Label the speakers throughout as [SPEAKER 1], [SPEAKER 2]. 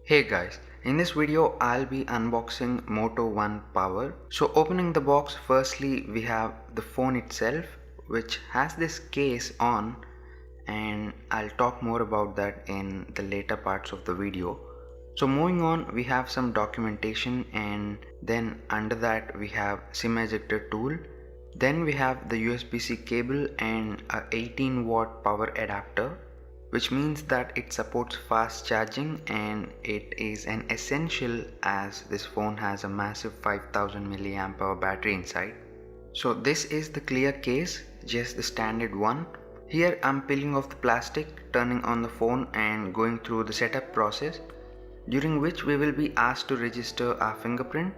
[SPEAKER 1] Hey guys, in this video I'll be unboxing Moto One Power. So opening the box, firstly we have the phone itself which has this case on, and I'll talk more about that in the later parts of the video. So moving on, we have some documentation, and then under that we have SIM ejector tool. Then we have the USB-C cable and a 18-watt power adapter, which means that it supports fast charging, and it is an essential as this phone has a massive 5000 mAh battery inside. So this is the clear case, just the standard one. Here I'm peeling off the plastic, turning on the phone and going through the setup process, during which we will be asked to register our fingerprint,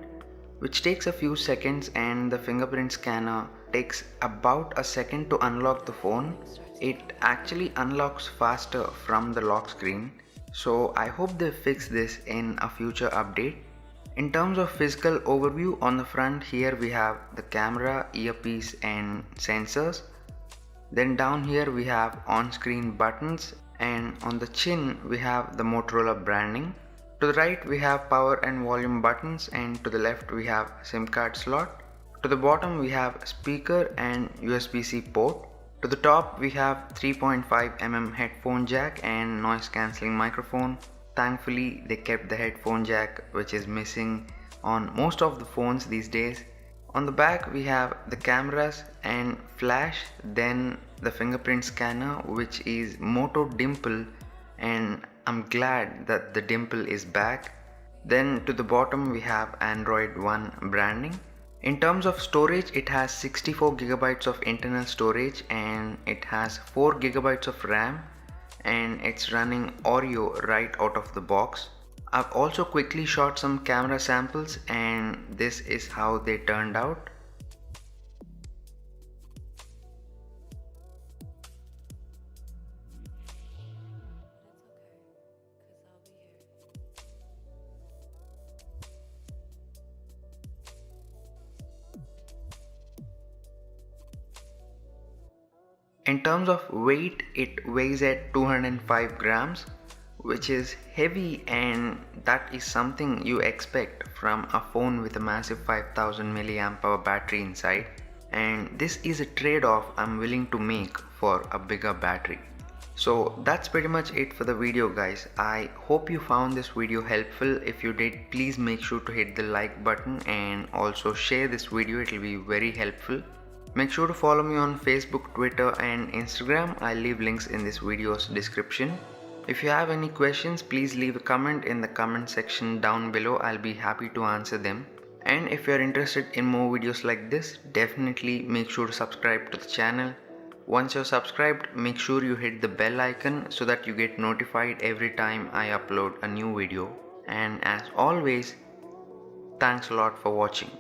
[SPEAKER 1] which takes a few seconds, and the fingerprint scanner takes about a second to unlock the phone. It actually unlocks faster from the lock screen, so I hope they fix this in a future update. In terms of physical overview, on the front here we have the camera, earpiece and sensors. Then down here we have on-screen buttons, and on the chin we have the Motorola branding. To the right we have power and volume buttons, and to the left we have SIM card slot. To the bottom we have speaker and USB-C port. To the top we have 3.5mm headphone jack and noise cancelling microphone. Thankfully they kept the headphone jack, which is missing on most of the phones these days. On the back we have the cameras and flash, then the fingerprint scanner, which is Moto Dimple, and I'm glad that the dimple is back. Then to the bottom we have Android One branding. In terms of storage, it has 64GB of internal storage and it has 4GB of RAM, and it's running Oreo right out of the box. I've also quickly shot some camera samples, and this is how they turned out. In terms of weight, it weighs at 205 grams, which is heavy, and that is something you expect from a phone with a massive 5000 mAh battery inside, and this is a trade-off I'm willing to make for a bigger battery. So that's pretty much it for the video guys. I hope you found this video helpful. If you did, please make sure to hit the like button and also share this video, it will be very helpful. Make sure to follow me on Facebook, Twitter and Instagram. I'll leave links in this video's description. If you have any questions, please leave a comment in the comment section down below. I'll be happy to answer them. And if you're interested in more videos like this, definitely make sure to subscribe to the channel. Once you're subscribed, make sure you hit the bell icon so that you get notified every time I upload a new video. And as always, thanks a lot for watching.